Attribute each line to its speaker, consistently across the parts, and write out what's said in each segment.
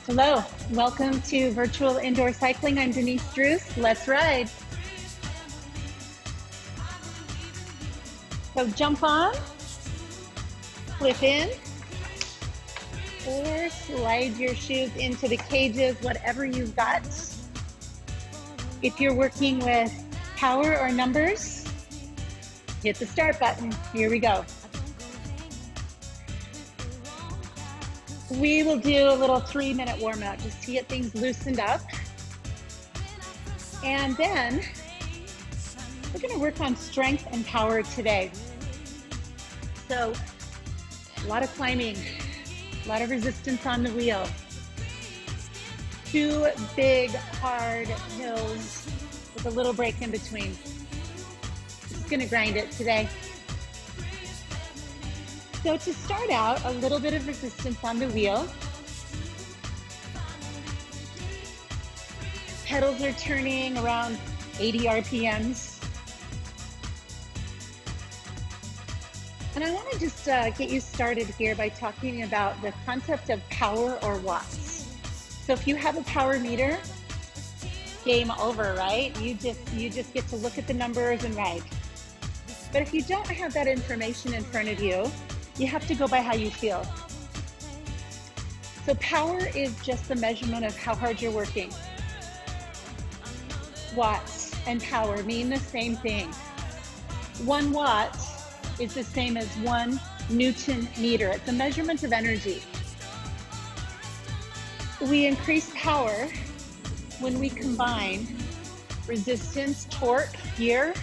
Speaker 1: Hello, welcome to Virtual Indoor Cycling. I'm Denise Druce. Let's ride. So jump on, flip in, or slide your shoes into the cages, whatever you've got. If you're working with power or numbers, hit the start button. Here we go. We will do a little 3-minute warm up just to get things loosened up. And then we're going to work on strength and power today. So a lot of climbing, a lot of resistance on the wheel. 2 big, hard hills with a little break in between. Just going to grind it today. So to start out, a little bit of resistance on the wheel. Pedals are turning around 80 RPMs. And I want to just get you started here by talking about the concept of power or watts. So if you have a power meter, game over, right? You just get to look at the numbers and ride. But if you don't have that information in front of you, you have to go by how you feel. So power is just the measurement of how hard you're working. Watts and power mean the same thing. 1 watt is the same as 1 Newton meter. It's a measurement of energy. We increase power when we combine resistance, torque, gear,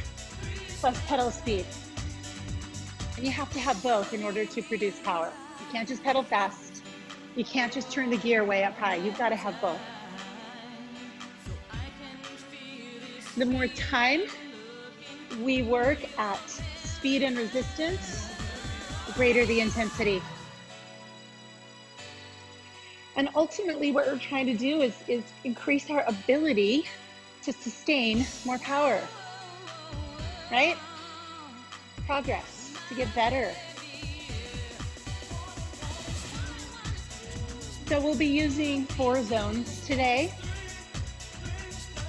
Speaker 1: plus pedal speed. And you have to have both in order to produce power. You can't just pedal fast. You can't just turn the gear way up high. You've got to have both. The more time we work at speed and resistance, the greater the intensity. And ultimately what we're trying to do is increase our ability to sustain more power, right? Progress. To get better. So we'll be using 4 zones today.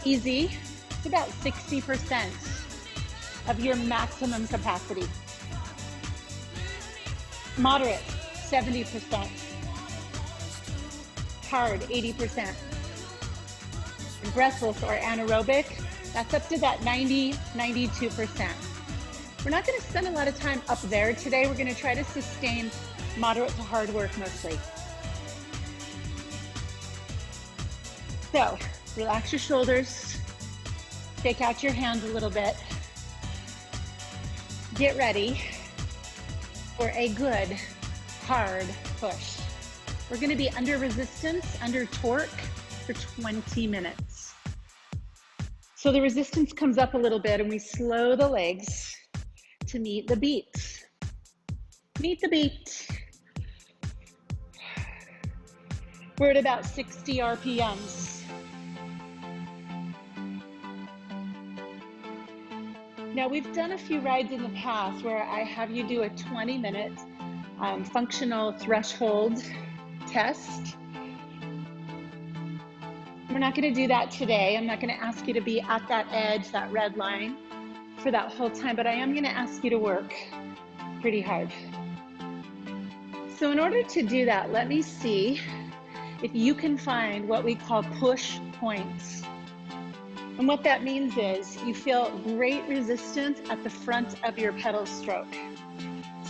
Speaker 1: Easy, it's about 60% of your maximum capacity. Moderate, 70%. Hard, 80%. And breathless or anaerobic, that's up to that 90, 92%. We're not going to spend a lot of time up there today. We're going to try to sustain moderate to hard work mostly. So, relax your shoulders, stake out your hands a little bit. Get ready for a good, hard push. We're going to be under resistance, under torque for 20 minutes. So the resistance comes up a little bit and we slow the legs to meet the beat. Meet the beat. We're at about 60 RPMs. Now we've done a few rides in the past where I have you do a 20-minute functional threshold test. We're not going to do that today. I'm not going to ask you to be at that edge, that red line, for that whole time, but I am going to ask you to work pretty hard. So in order to do that, let me see if you can find what we call push points. And what that means is you feel great resistance at the front of your pedal stroke.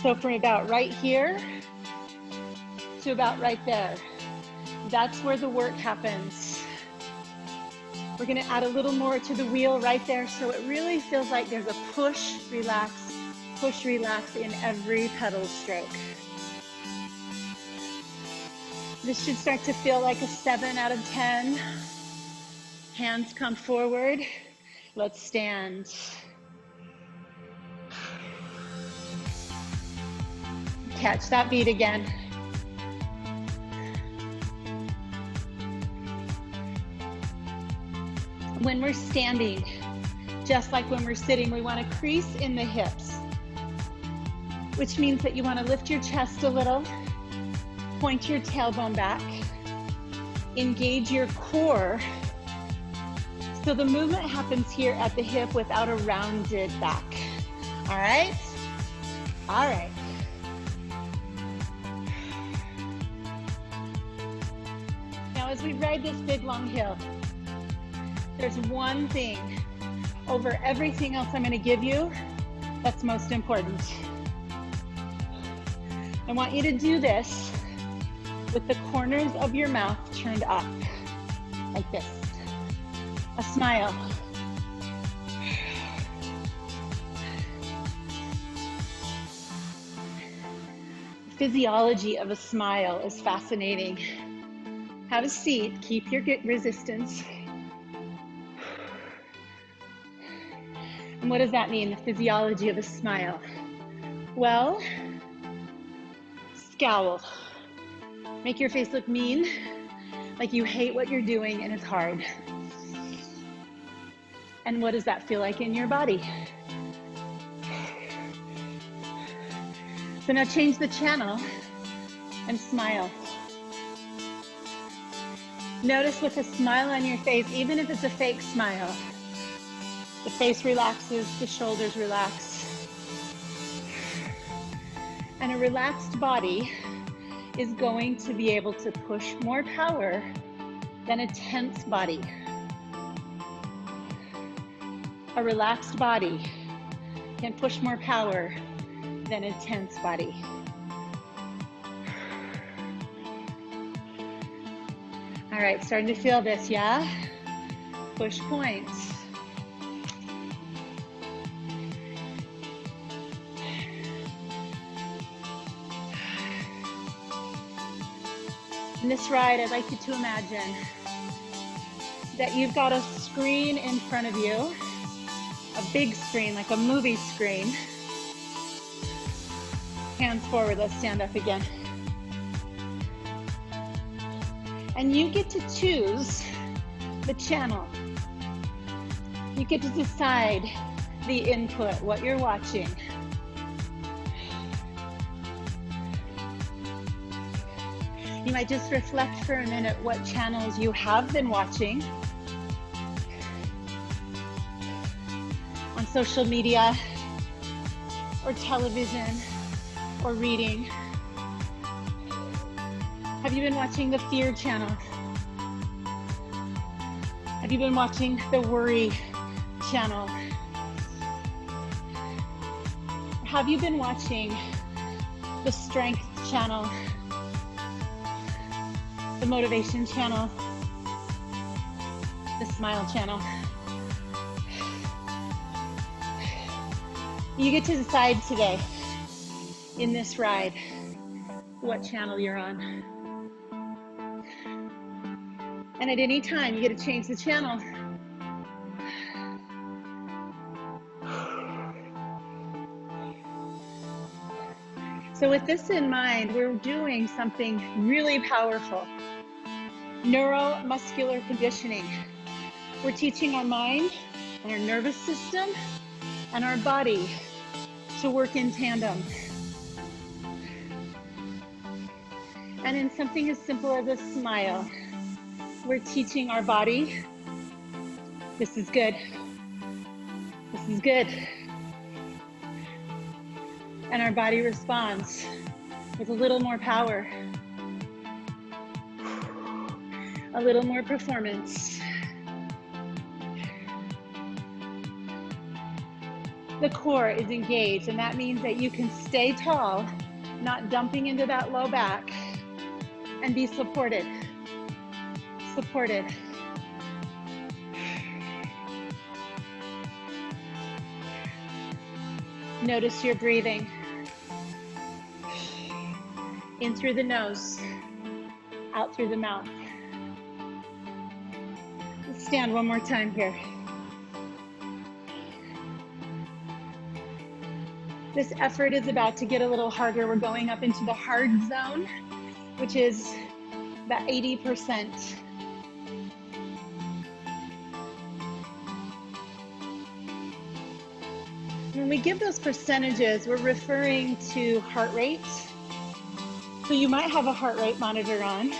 Speaker 1: So from about right here to about right there, that's where the work happens. We're going to add a little more to the wheel right there so it really feels like there's a push, relax in every pedal stroke. This should start to feel like a 7 out of 10. Hands come forward. Let's stand. Catch that beat again. When we're standing, just like when we're sitting, we want to crease in the hips, which means that you want to lift your chest a little, point your tailbone back, engage your core. So the movement happens here at the hip without a rounded back. All right? All right. Now as we ride this big long hill, there's one thing over everything else I'm going to give you that's most important. I want you to do this with the corners of your mouth turned up, like this. A smile. The physiology of a smile is fascinating. Have a seat, keep your resistance. And what does that mean, the physiology of a smile? Well, scowl. Make your face look mean, like you hate what you're doing and it's hard. And what does that feel like in your body? So now change the channel and smile. Notice with a smile on your face, even if it's a fake smile, the face relaxes, the shoulders relax. And a relaxed body is going to be able to push more power than a tense body. A relaxed body can push more power than a tense body. All right, starting to feel this, yeah? Push points. In this ride, I'd like you to imagine that you've got a screen in front of you, a big screen, like a movie screen. Hands forward, let's stand up again. And you get to choose the channel. You get to decide the input, what you're watching. You might just reflect for a minute what channels you have been watching on social media or television or reading. Have you been watching the fear channel? Have you been watching the worry channel? Have you been watching the strength channel? The motivation channel, the smile channel. You get to decide today in this ride what channel you're on. And at any time, you get to change the channel. So with this in mind, we're doing something really powerful. Neuromuscular conditioning. We're teaching our mind and our nervous system and our body to work in tandem. And in something as simple as a smile, we're teaching our body, this is good. This is good. And our body responds with a little more power, a little more performance. The core is engaged, and that means that you can stay tall, not dumping into that low back, and be supported. Supported. Notice your breathing. In through the nose, out through the mouth. Let's stand one more time here. This effort is about to get a little harder. We're going up into the hard zone, which is about 80%. When we give those percentages, we're referring to heart rate. So you might have a heart rate monitor on.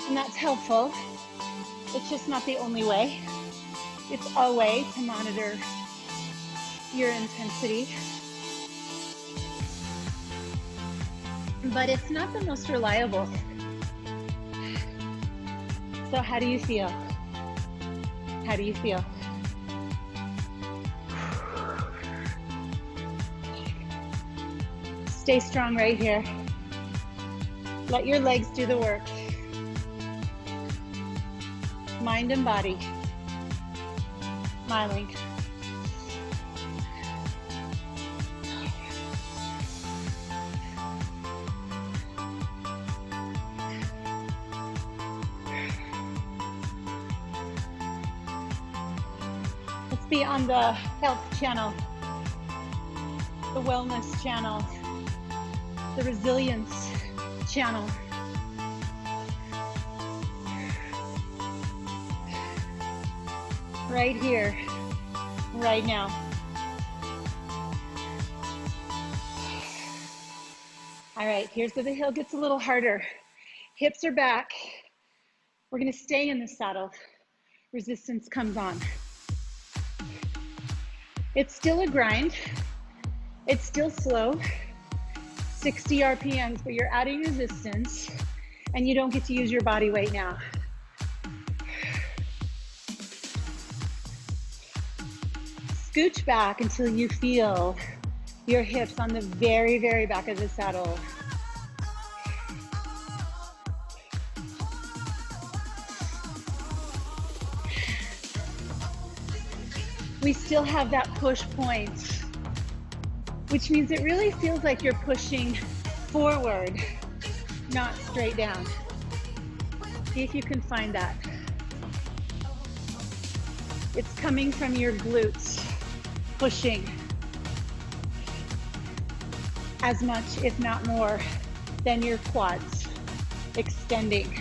Speaker 1: And that's helpful. It's just not the only way. It's a way to monitor your intensity. But it's not the most reliable. So how do you feel? How do you feel? Stay strong right here. Let your legs do the work. Mind and body. Smiling. Let's be on the health channel, the wellness channel, the resilience channel. Right here, right now. All right, here's where the hill gets a little harder. Hips are back. We're gonna stay in the saddle. Resistance comes on. It's still a grind. It's still slow, 60 RPMs, but you're adding resistance and you don't get to use your body weight now. Scooch back until you feel your hips on the very, very back of the saddle. We still have that push point, which means it really feels like you're pushing forward, not straight down. See if you can find that. It's coming from your glutes, pushing as much, if not more, than your quads, extending.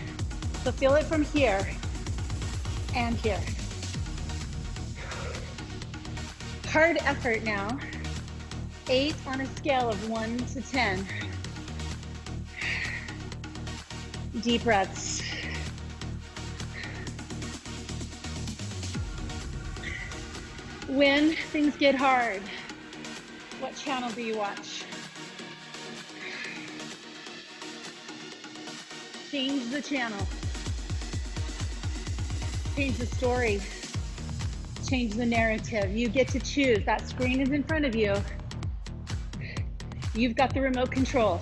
Speaker 1: So feel it from here and here. Hard effort now. 8 on a scale of 1 to 10. Deep breaths. When things get hard, what channel do you watch? Change the channel. Change the story. Change the narrative. You get to choose. That screen is in front of you. You've got the remote control.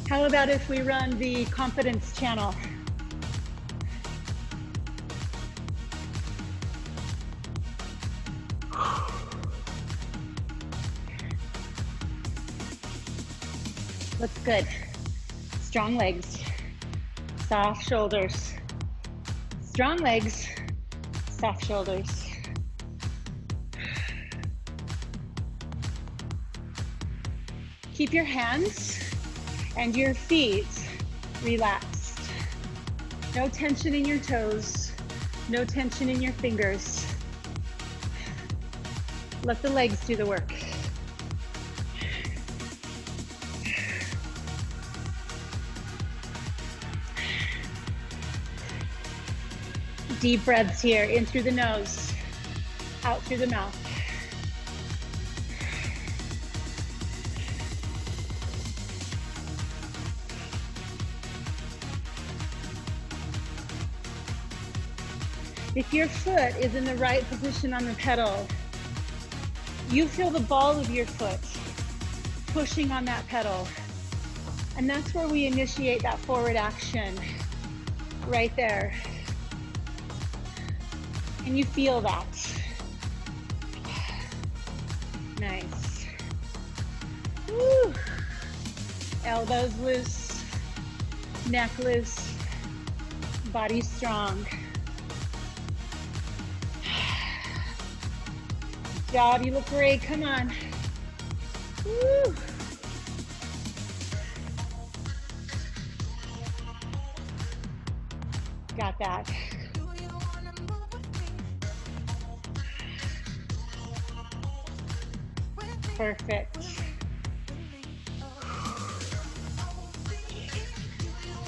Speaker 1: How about if we run the confidence channel? Looks good. Strong legs, soft shoulders. Strong legs, soft shoulders. Keep your hands and your feet relaxed. No tension in your toes, no tension in your fingers. Let the legs do the work. Deep breaths here, in through the nose, out through the mouth. If your foot is in the right position on the pedal, you feel the ball of your foot pushing on that pedal. And that's where we initiate that forward action, right there. Can you feel that? Nice. Woo. Elbows loose, neck loose, body strong. Good job, you look great, come on. Woo. Got that. Perfect.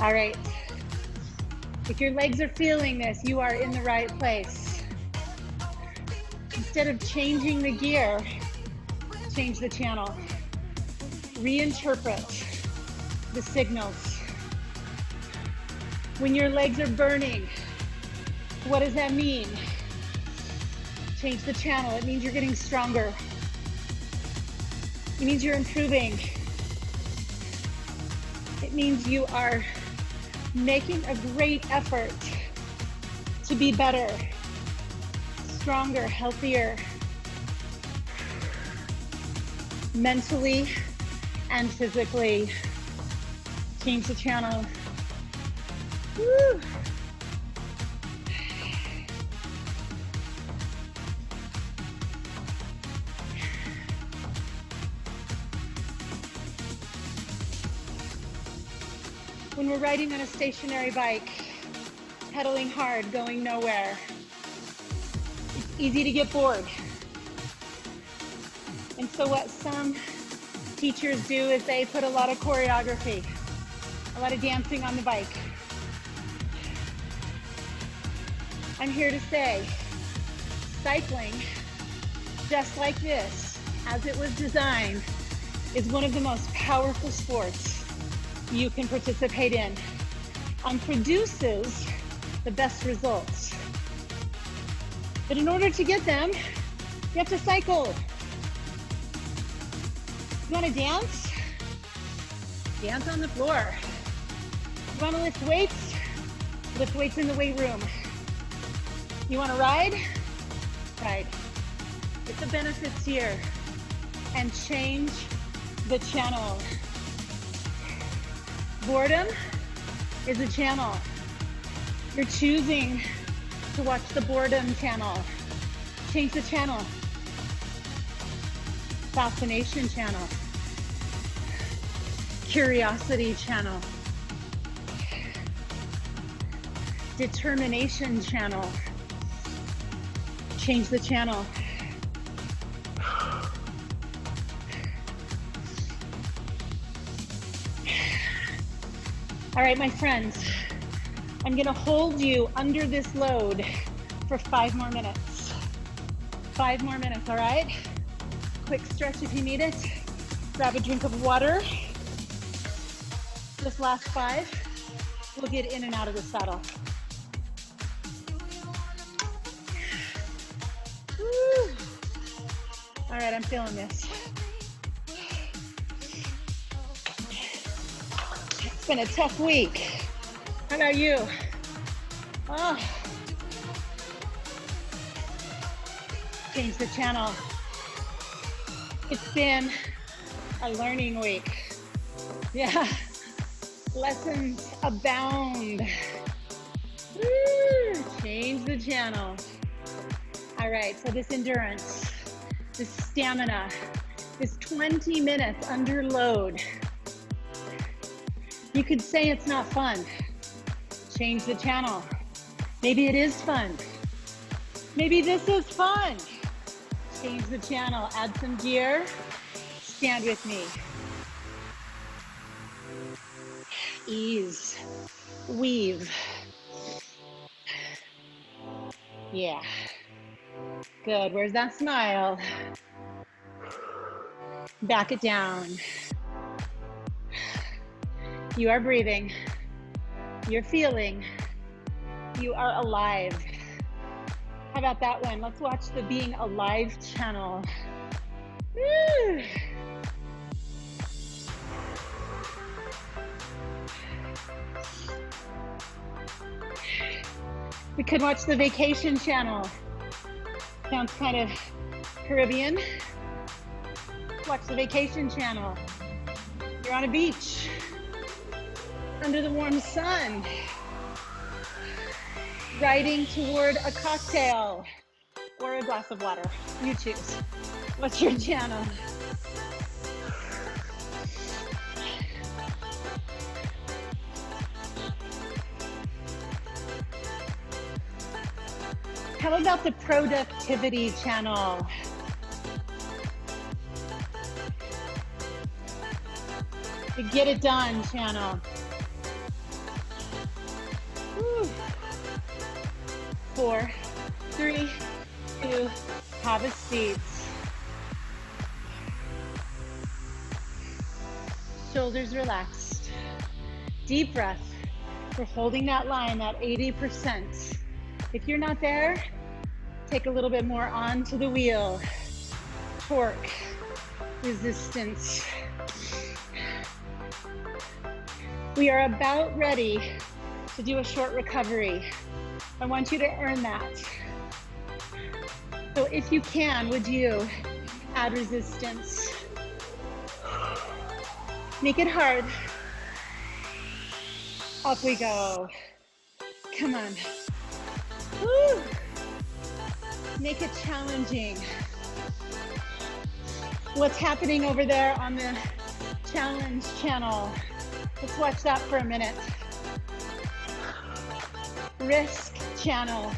Speaker 1: All right. If your legs are feeling this, you are in the right place. Instead of changing the gear, change the channel. Reinterpret the signals. When your legs are burning, what does that mean? Change the channel. It means you're getting stronger. It means you're improving. It means you are making a great effort to be better, stronger, healthier, mentally and physically. Change the channel. Woo. When we're riding on a stationary bike, pedaling hard, going nowhere, it's easy to get bored. And so what some teachers do is they put a lot of choreography, a lot of dancing on the bike. I'm here to say, cycling, just like this, as it was designed, is one of the most powerful sports you can participate in and produces the best results. But in order to get them, you have to cycle. You want to dance? Dance on the floor. You want to lift weights? Lift weights in the weight room. You want to ride? Ride. Get the benefits here and change the channel. Boredom is a channel. You're choosing to watch the boredom channel. Change the channel. Fascination channel. Curiosity channel. Determination channel. Change the channel. All right, my friends, I'm gonna hold you under this load for 5 more minutes. 5 more minutes, all right? Quick stretch if you need it. Grab a drink of water. This last 5, we'll get in and out of the saddle. Woo. All right, I'm feeling this. It's been a tough week. How about you? Oh. Change the channel. It's been a learning week. Yeah, lessons abound. Woo. Change the channel. All right, so this endurance, this stamina, this 20 minutes under load. You could say it's not fun. Change the channel. Maybe it is fun. Maybe this is fun. Change the channel, add some gear. Stand with me. Ease, weave. Yeah, good, where's that smile? Back it down. You are breathing, you're feeling, you are alive. How about that one? Let's watch the Being Alive channel. Woo. We could watch the Vacation channel. Sounds kind of Caribbean. Watch the Vacation channel. You're on a beach, under the warm sun, riding toward a cocktail or a glass of water. You choose. What's your channel? How about the productivity channel? Get it done, channel. Woo. 4, 3, 2, have a seat. Shoulders relaxed. Deep breath. We're holding that line, that 80%. If you're not there, take a little bit more onto the wheel. Torque, resistance. We are about ready to do a short recovery. I want you to earn that. So if you can, would you add resistance? Make it hard. Up we go. Come on. Woo. Make it challenging. What's happening over there on the challenge channel? Let's watch that for a minute. Risk channel.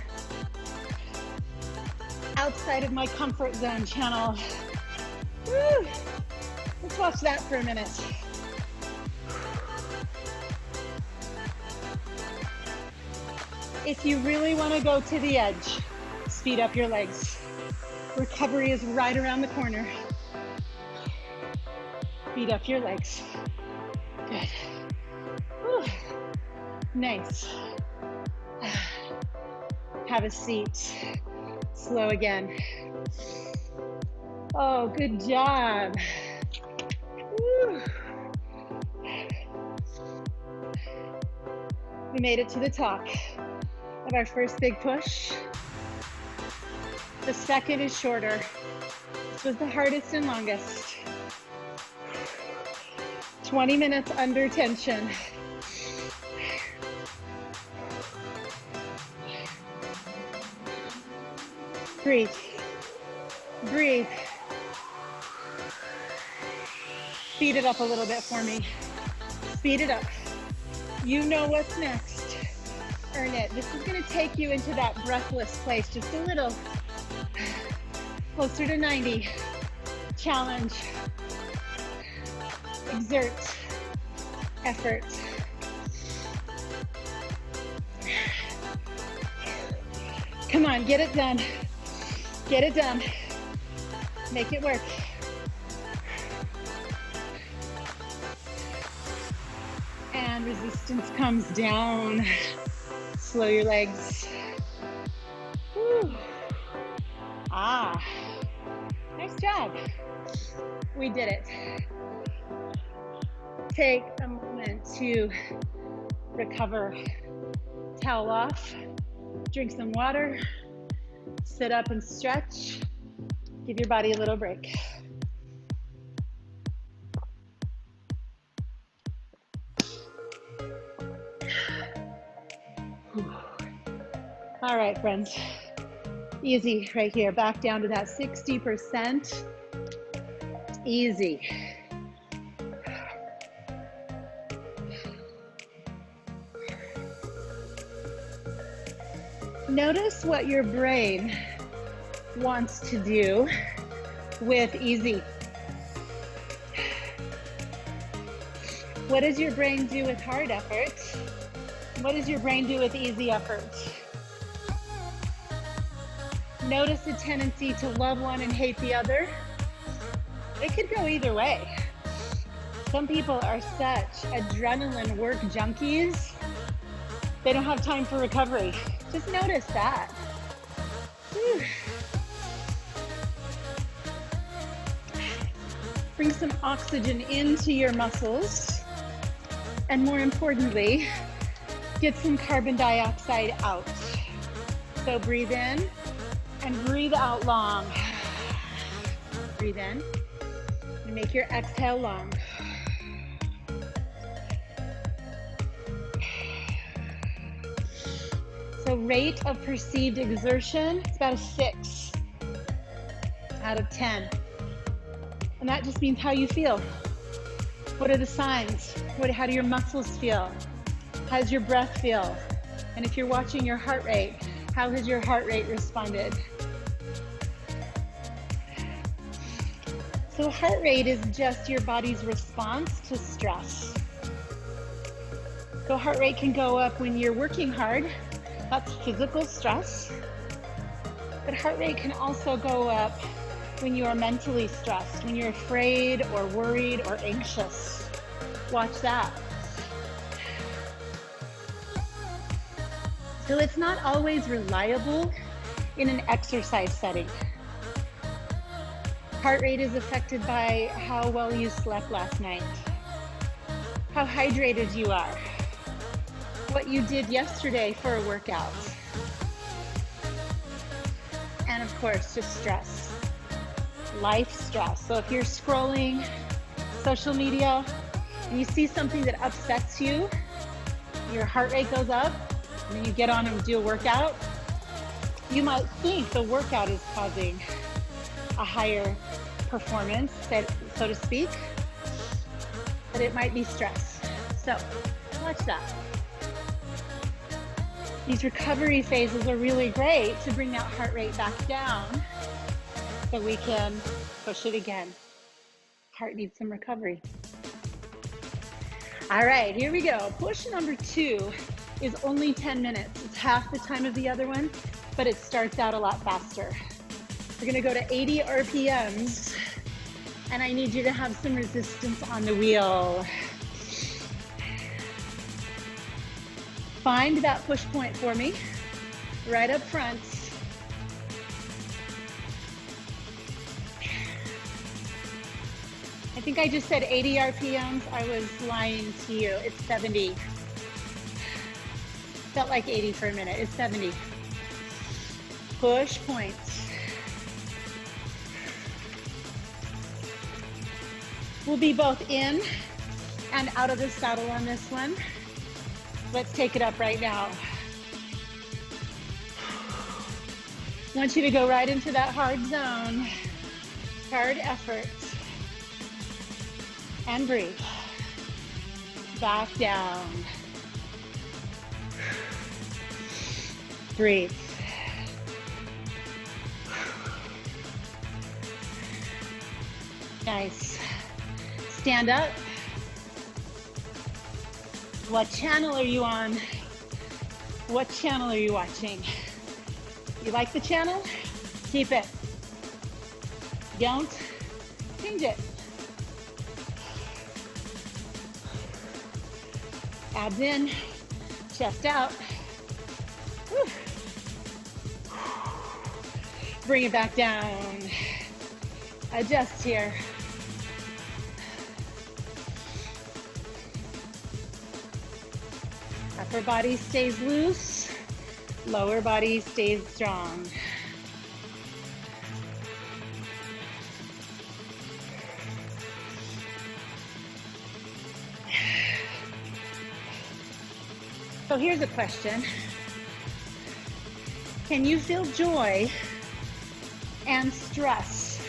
Speaker 1: Outside of my comfort zone channel. Woo. Let's watch that for a minute. If you really want to go to the edge, speed up your legs. Recovery is right around the corner. Speed up your legs. Good. Whew. Nice. Have a seat. Slow again. Oh, good job. Whew. We made it to the top of our first big push. The second is shorter. This was the hardest and longest. 20 minutes under tension. Breathe. Breathe. Speed it up a little bit for me. Speed it up. You know what's next. Earn it. This is going to take you into that breathless place just a little. Closer to 90. Challenge. Exert. Effort. Come on, get it done. Get it done. Make it work. And resistance comes down. Slow your legs. Whew. Ah, nice job. We did it. Take a moment to recover. Towel off, drink some water, sit up and stretch. Give your body a little break. All right, friends. Easy right here. Back down to that 60%. Easy. Notice what your brain wants to do with easy. What does your brain do with hard effort? What does your brain do with easy effort? Notice a tendency to love one and hate the other. It could go either way. Some people are such adrenaline work junkies, they don't have time for recovery. Just notice that. Whew. Bring some oxygen into your muscles. And more importantly, get some carbon dioxide out. So breathe in and breathe out long. Breathe in and make your exhale long. So rate of perceived exertion, it's about a 6 out of 10. And that just means how you feel. What are the signs? How do your muscles feel? How does your breath feel? And if you're watching your heart rate, how has your heart rate responded? So heart rate is just your body's response to stress. So heart rate can go up when you're working hard. That's physical stress. But heart rate can also go up when you are mentally stressed, when you're afraid or worried or anxious. Watch that. So it's not always reliable in an exercise setting. Heart rate is affected by how well you slept last night, how hydrated you are, what you did yesterday for a workout, and of course, just stress, life stress. So if you're scrolling social media and you see something that upsets you, your heart rate goes up, and then you get on and do a workout, you might think the workout is causing a higher performance, so to speak, but it might be stress. So watch that. These recovery phases are really great to bring that heart rate back down so we can push it again. Heart needs some recovery. All right, here we go. Push number 2 is only 10 minutes. It's half the time of the other one, but it starts out a lot faster. We're gonna go to 80 RPMs, and I need you to have some resistance on the wheel. Find that push point for me, right up front. I think I just said 80 RPMs. I was lying to you. It's 70. Felt like 80 for a minute. It's 70. Push points. We'll be both in and out of the saddle on this one. Let's take it up right now. I want you to go right into that hard zone, hard effort, and breathe. Back down. Breathe. Nice. Stand up. What channel are you on? What channel are you watching? You like the channel? Keep it. Don't change it. Abs in, chest out. Whew. Bring it back down. Adjust here. Upper body stays loose, lower body stays strong. So here's a question. Can you feel joy and stress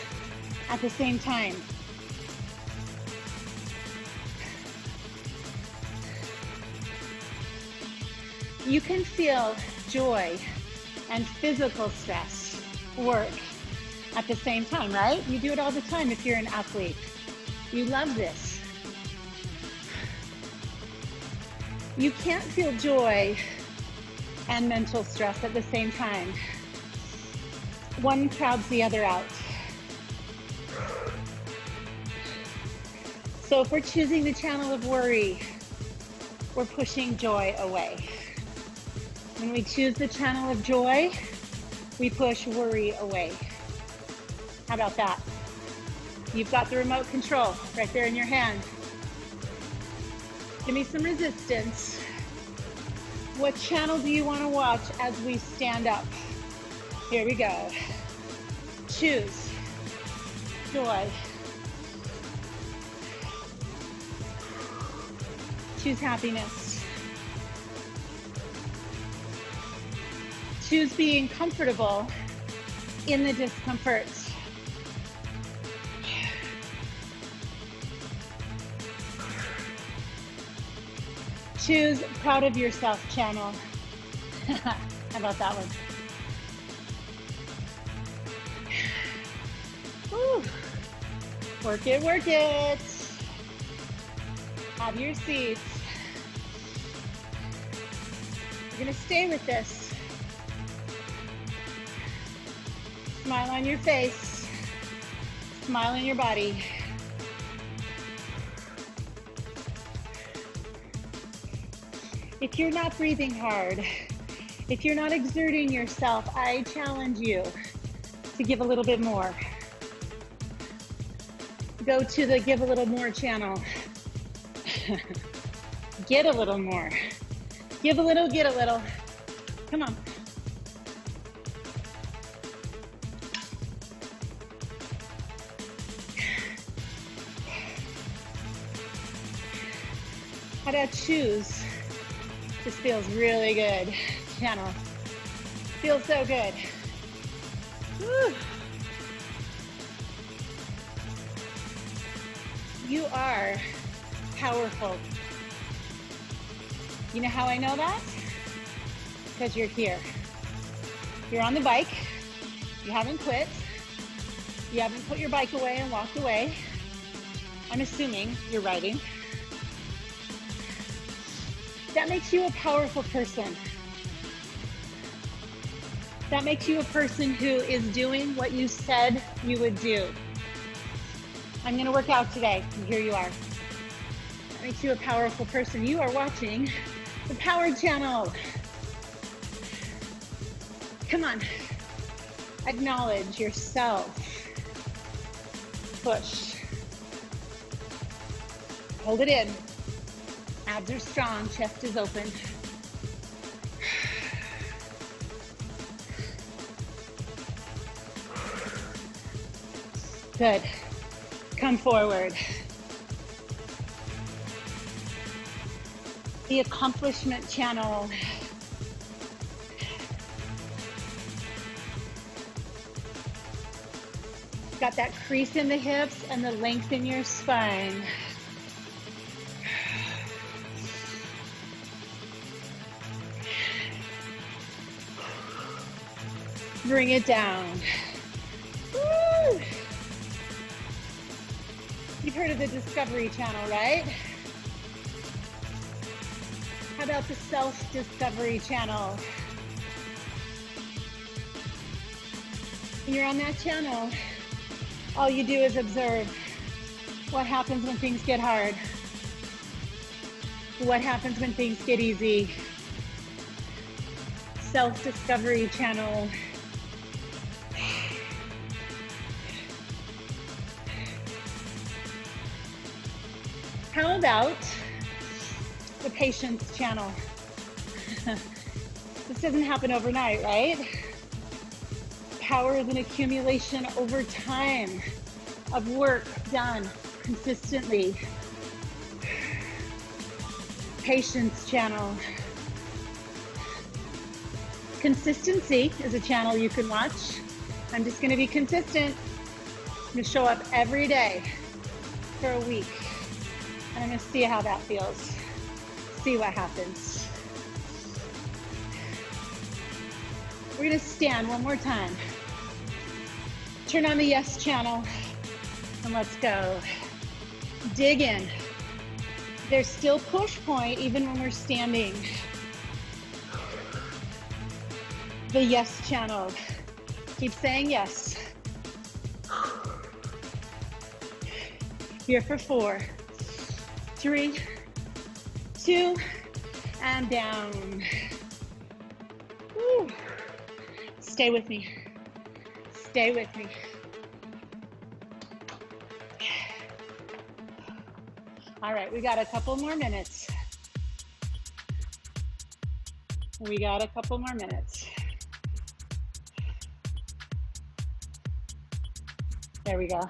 Speaker 1: at the same time? You can feel joy and physical stress work at the same time, right? You do it all the time if you're an athlete. You love this. You can't feel joy and mental stress at the same time. One crowds the other out. So if we're choosing the channel of worry, we're pushing joy away. When we choose the channel of joy, we push worry away. How about that? You've got the remote control right there in your hand. Give me some resistance. What channel do you want to watch as we stand up? Here we go. Choose joy. Choose happiness. Choose being comfortable in the discomfort. Choose proud of yourself channel. How about that one? Woo. Work it, work it. Have your seats. You're gonna stay with this. Smile on your face. Smile in your body. If you're not breathing hard, if you're not exerting yourself, I challenge you to give a little bit more. Go to the give a little more channel. Get a little more. Give a little, get a little. Come on. How about choose? This feels really good. Channel. Feels so good. Woo. You are powerful. You know how I know that? Because you're here. You're on the bike. You haven't quit. You haven't put your bike away and walked away. I'm assuming you're riding. That makes you a powerful person. That makes you a person who is doing what you said you would do. I'm gonna work out today, and here you are. That makes you a powerful person. You are watching the Power Channel. Come on, acknowledge yourself. Push. Hold it in. Abs are strong, chest is open. Good. Come forward. The accomplishment channel. Got that crease in the hips and the length in your spine. Bring it down. Woo! You've heard of the Discovery Channel, right? How about the Self-Discovery Channel? When you're on that channel, all you do is observe what happens when things get hard. What happens when things get easy. Self-Discovery Channel. How about the Patience Channel? This doesn't happen overnight, right? Power is an accumulation over time of work done consistently. Patience Channel. Consistency is a channel you can watch. I'm just gonna be consistent. I'm gonna show up every day for a week. And I'm gonna see how that feels. See what happens. We're gonna stand one more time. Turn on the Yes Channel and let's go. Dig in. There's still push point even when we're standing. The Yes Channel. Keep saying yes. Here for 4, 3, 2, and down. Woo. Stay with me. Stay with me. All right, we got a couple more minutes. We got a couple more minutes. There we go.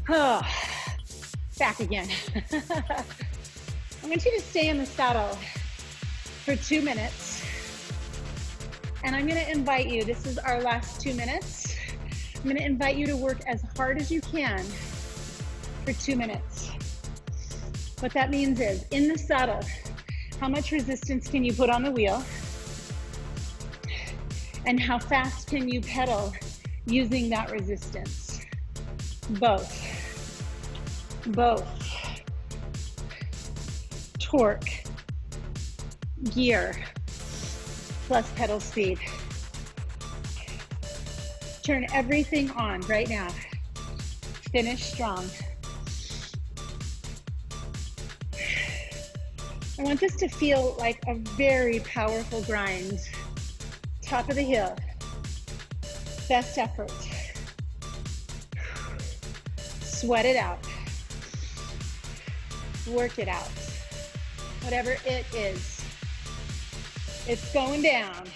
Speaker 1: Oh, back again. I want you to stay in the saddle for 2 minutes. And I'm gonna invite you, this is our last 2 minutes. I'm gonna invite you to work as hard as you can for 2 minutes. What that means is, in the saddle, How much resistance can you put on the wheel? And how fast can you pedal using that resistance? Both. Torque, gear, plus pedal speed. Turn everything on right now. Finish strong. I want this to feel like a very powerful grind. Top of the hill. Best effort. Sweat it out. Work it out. Whatever it is, it's going down.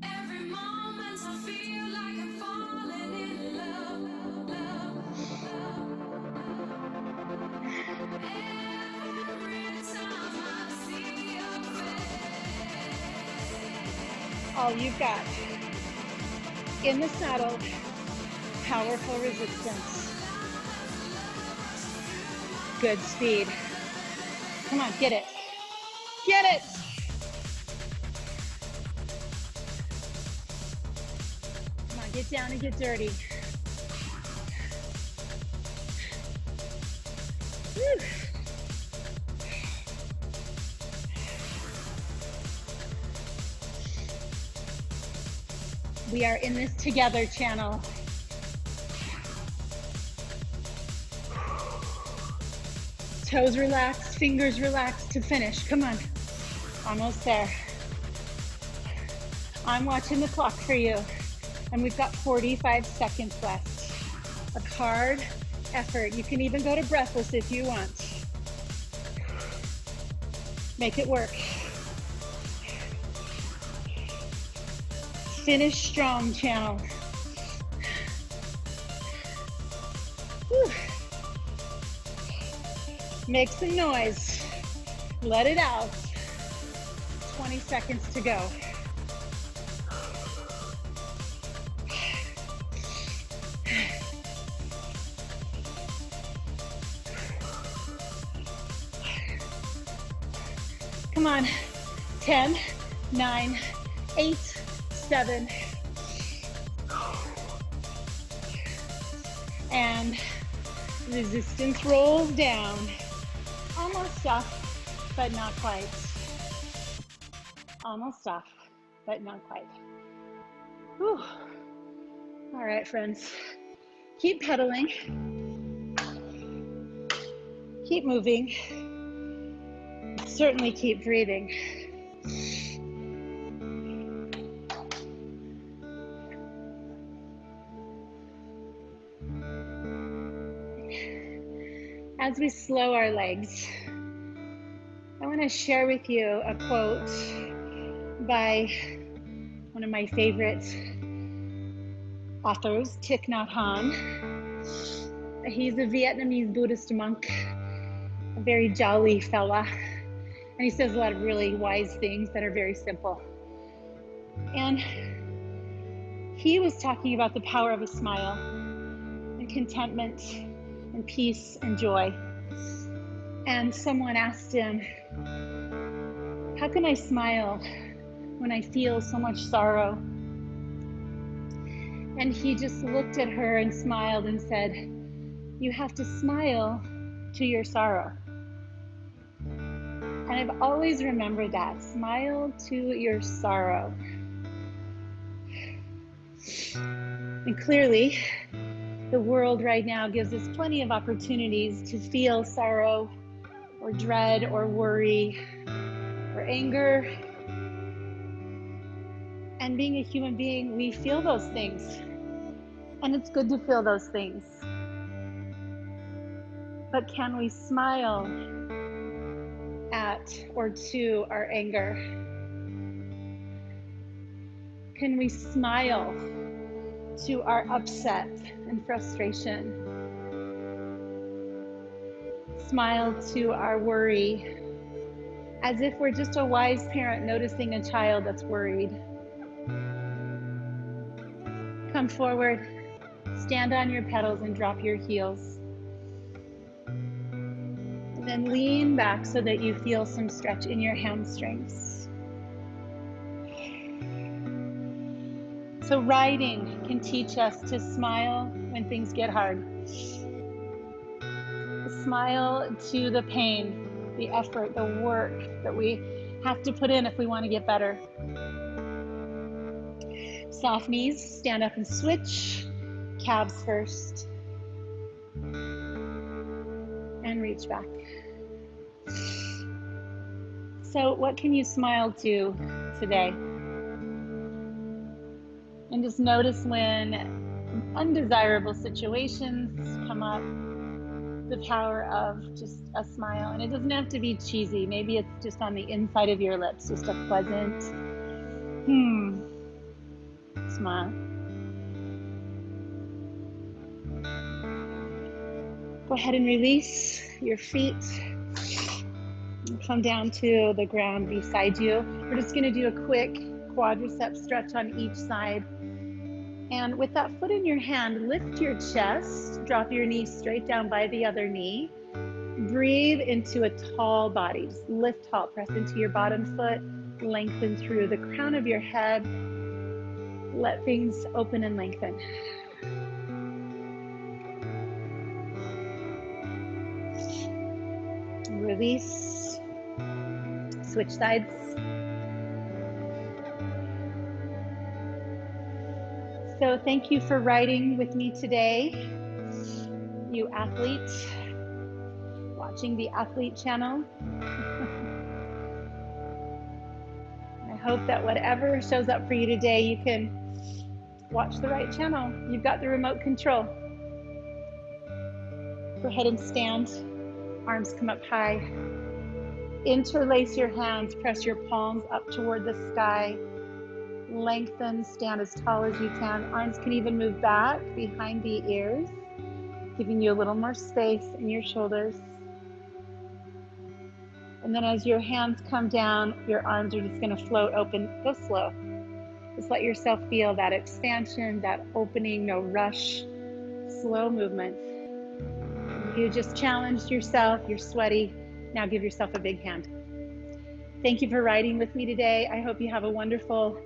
Speaker 2: Every moment I feel like I'm falling in love, Every time I see your face.
Speaker 1: All you've got in the saddle, powerful resistance. Good speed. Come on, get it. Get it. Come on, get down and get dirty. Whew. We are in this together, channel. Toes relaxed, fingers relaxed to finish. Come on, almost there. I'm watching the clock for you, and we've got 45 seconds left of hard effort. You can even go to breathless if you want. Make it work. Finish strong, channel. Whew. Make some noise. Let it out. 20 seconds to go. Come on. 10, 9, 8, 7. And resistance rolls down. Almost off, but not quite. Almost off, but not quite. Whew. All right, friends. Keep pedaling. Keep moving. Certainly keep breathing. As we slow our legs, I want to share with you a quote by one of my favorite authors, Thich Nhat Hanh. He's a Vietnamese Buddhist monk, a very jolly fella, and he says a lot of really wise things that are very simple. And he was talking about the power of a smile and contentment and peace and joy. And someone asked him, how can I smile when I feel so much sorrow? And he just looked at her and smiled and said, you have to smile to your sorrow. And I've always remembered that, smile to your sorrow. And clearly, the world right now gives us plenty of opportunities to feel sorrow or dread or worry or anger. And being a human being, we feel those things. And it's good to feel those things. But can we smile at or to our anger? Can we smile to our upset and frustration? Smile to our worry, as if we're just a wise parent noticing a child that's worried. Come forward, stand on your pedals and drop your heels. Then lean back so that you feel some stretch in your hamstrings. So riding can teach us to smile when things get hard. Smile to the pain, the effort, the work that we have to put in if we want to get better. Soft knees, stand up and switch. Calves first. And reach back. So what can you smile to today? And just notice when undesirable situations come up, the power of just a smile. And it doesn't have to be cheesy. Maybe it's just on the inside of your lips, just a pleasant smile. Go ahead and release your feet. Come down to the ground beside you. We're just going to do a quick quadricep stretch on each side. And with that foot in your hand, lift your chest, drop your knee straight down by the other knee. Breathe into a tall body. Just lift tall, press into your bottom foot, lengthen through the crown of your head. Let things open and lengthen. Release. Switch sides. So thank you for riding with me today, you athlete, watching the Athlete Channel. I hope that whatever shows up for you today, you can watch the right channel. You've got the remote control. Go ahead and stand. Arms come up high. Interlace your hands. Press your palms up toward the sky. Lengthen, stand as tall as you can. Arms can even move back behind the ears, giving you a little more space in your shoulders. And then as your hands come down, your arms are just going to float open. Go slow. Just let yourself feel that expansion, that opening, no rush, slow movement. You just challenged yourself. You're sweaty. Now give yourself a big hand. Thank you for riding with me today. I hope you have a wonderful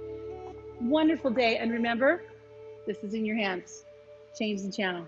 Speaker 1: day. And remember, this is in your hands. Change the channel.